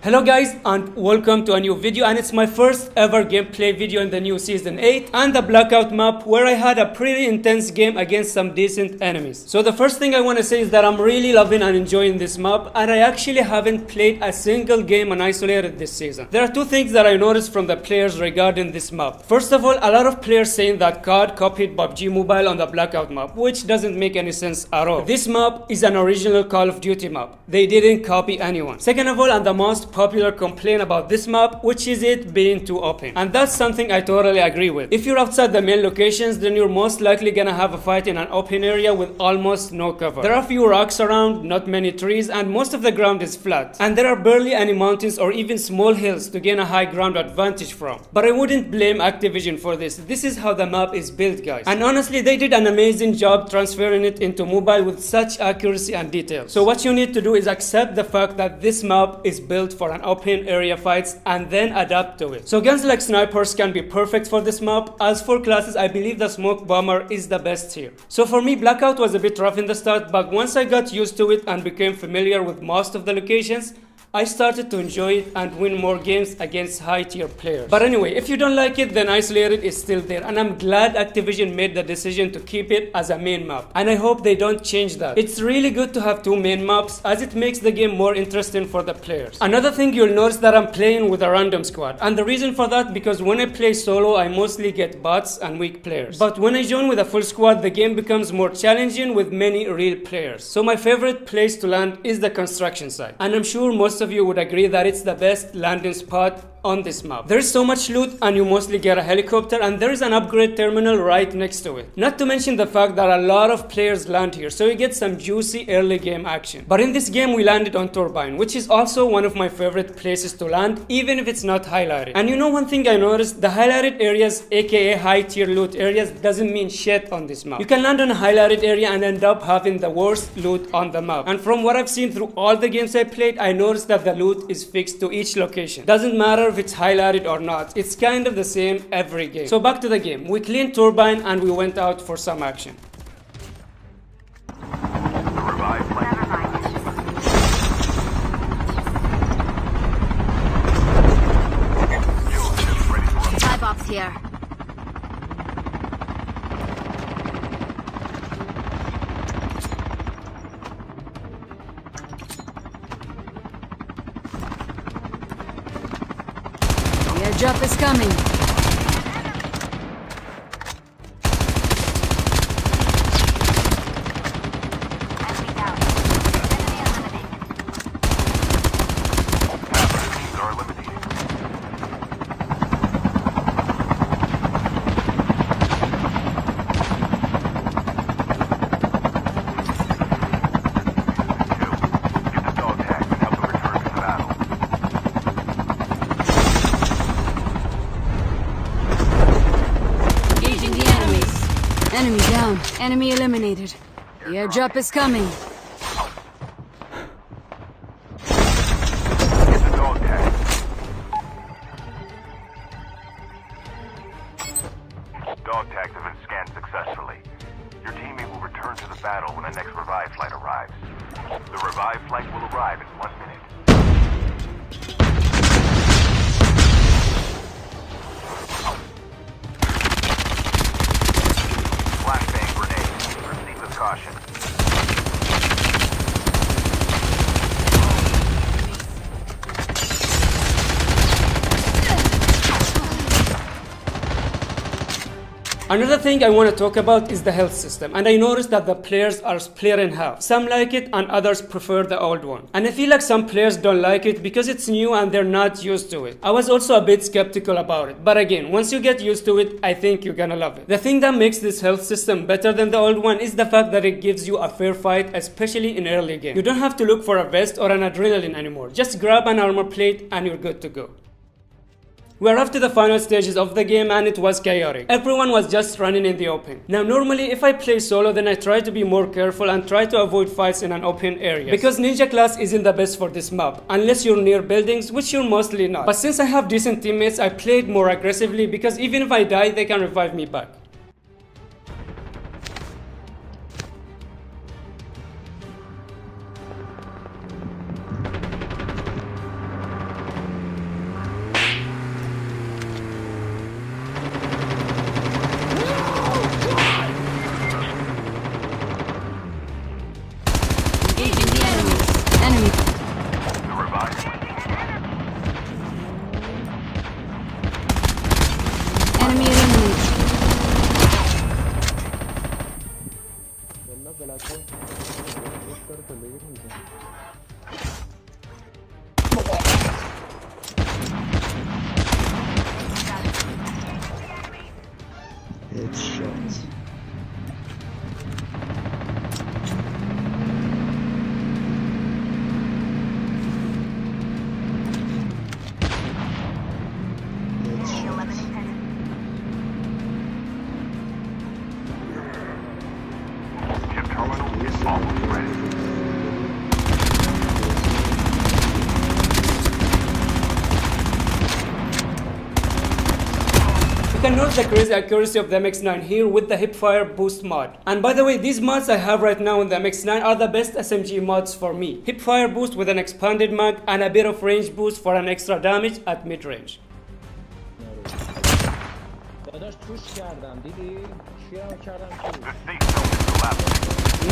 Hello guys and welcome to a new video, and it's my first ever gameplay video in the new season 8 and the Blackout map, where I had a pretty intense game against some decent enemies. So the first thing I want to say is that I'm really loving and enjoying this map, and I actually haven't played a single game on Isolated this season. There are two things that I noticed from the players regarding this map. First of all, a lot of players saying that COD copied PUBG Mobile on the Blackout map, which doesn't make any sense at all. This map is an original Call of Duty map. They didn't copy anyone. Second of all, and the most popular complaint about this map, which is it being too open, and that's something I totally agree with. If you're outside the main locations, then you're most likely gonna have a fight in an open area with almost no cover. There are few rocks around, not many trees, and most of the ground is flat, and there are barely any mountains or even small hills to gain a high ground advantage from. But I wouldn't blame Activision for this. This is how the map is built, guys, and honestly they did an amazing job transferring it into mobile with such accuracy and detail. So what you need to do is accept the fact that this map is built for an open area fights and then adapt to it. So guns like snipers can be perfect for this map. As for classes, I believe the smoke bomber is the best here. So for me, Blackout was a bit rough in the start, but once I got used to it and became familiar with most of the locations, I started to enjoy it and win more games against high-tier players. But anyway, if you don't like it, then Isolated is still there, and I'm glad Activision made the decision to keep it as a main map, and I hope they don't change that. It's really good to have two main maps, as it makes the game more interesting for the players. Another thing, you'll notice that I'm playing with a random squad, and the reason for that, because when I play solo, I mostly get bots and weak players. But when I join with a full squad, the game becomes more challenging with many real players. So my favorite place to land is the construction site, and I'm sure most of you would agree that it's the best landing spot on this map. There is so much loot, and you mostly get a helicopter, and there is an upgrade terminal right next to it. Not to mention the fact that a lot of players land here, so you get some juicy early game action. But in this game we landed on Turbine, which is also one of my favorite places to land, even if it's not highlighted. And you know one thing I noticed, the highlighted areas, aka high tier loot areas, doesn't mean shit on this map. You can land on a highlighted area and end up having the worst loot on the map. And from what I've seen through all the games I played, I noticed that the loot is fixed to each location. Doesn't matter if it's highlighted or not, it's kind of the same every game. So back to the game. We cleaned Turbine and we went out for some action. Supply box here. Airdrop is coming. Enemy down. Enemy eliminated. The airdrop is coming. Dog tags have been scanned successfully. Your teammate will return to the battle when the next revive flight arrives. The revive flight will arrive in 1 minute. Flashbang grenade. Proceed with caution. Another thing I want to talk about is the health system, and I noticed that the players are split in half. Some like it and others prefer the old one. And I feel like some players don't like it because it's new and they're not used to it. I was also a bit skeptical about it, but again, once you get used to it, I think you're gonna love it. The thing that makes this health system better than the old one is the fact that it gives you a fair fight, especially in early game. You don't have to look for a vest or an adrenaline anymore. Just grab an armor plate and you're good to go. We're up to the final stages of the game and it was chaotic. Everyone was just running in the open. Now normally if I play solo, then I try to be more careful and try to avoid fights in an open area, because ninja class isn't the best for this map unless you're near buildings, which you're mostly not. But since I have decent teammates, I played more aggressively because even if I die, they can revive me back. can notice the crazy accuracy of the MX9 here with the hipfire boost mod. And by the way, these mods I have right now on the MX9 are the best SMG mods for me. Hipfire boost with an expanded mag and a bit of range boost for an extra damage at mid-range. The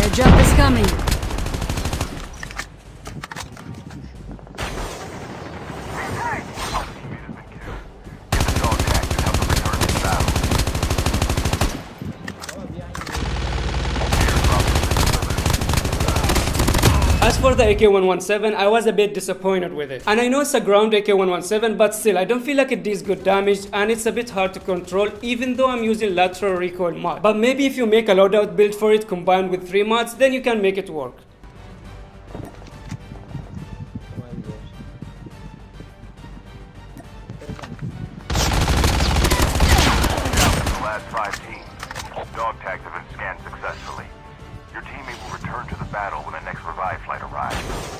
airdrop is coming. As for the AK-117, I was a bit disappointed with it. And I know it's a ground AK-117, but still, I don't feel like it does good damage and it's a bit hard to control even though I'm using lateral recoil mod. But maybe if you make a loadout build for it combined with 3 mods, then you can make it work. Last 5 teams. Dog tags have been scanned successfully. Your teammate will return to the battle when the next revive flight arrives.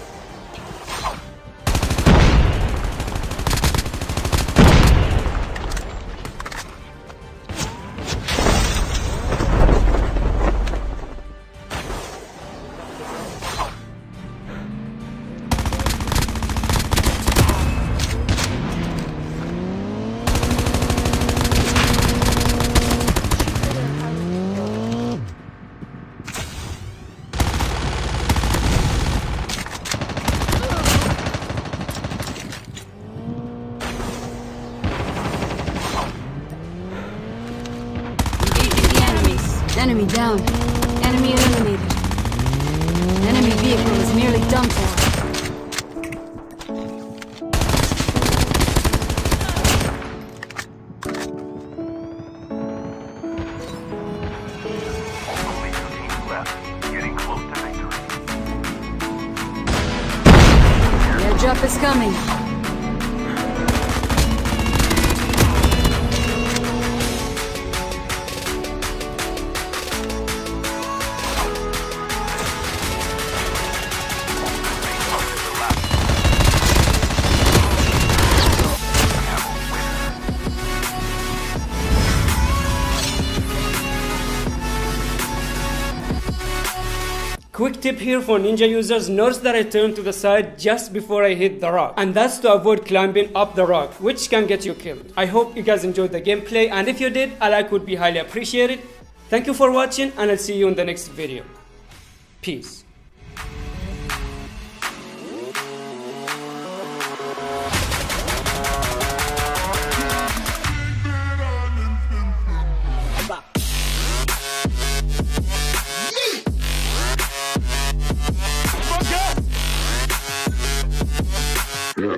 Enemy down. Enemy eliminated. Enemy vehicle is nearly done for. Only 2 teams left. Getting close to victory. The airdrop is coming. Quick tip here for ninja users, notice that I turn to the side just before I hit the rock. And that's to avoid climbing up the rock, which can get you killed. I hope you guys enjoyed the gameplay, and if you did, a like would be highly appreciated. Thank you for watching, and I'll see you in the next video. Peace. Yeah.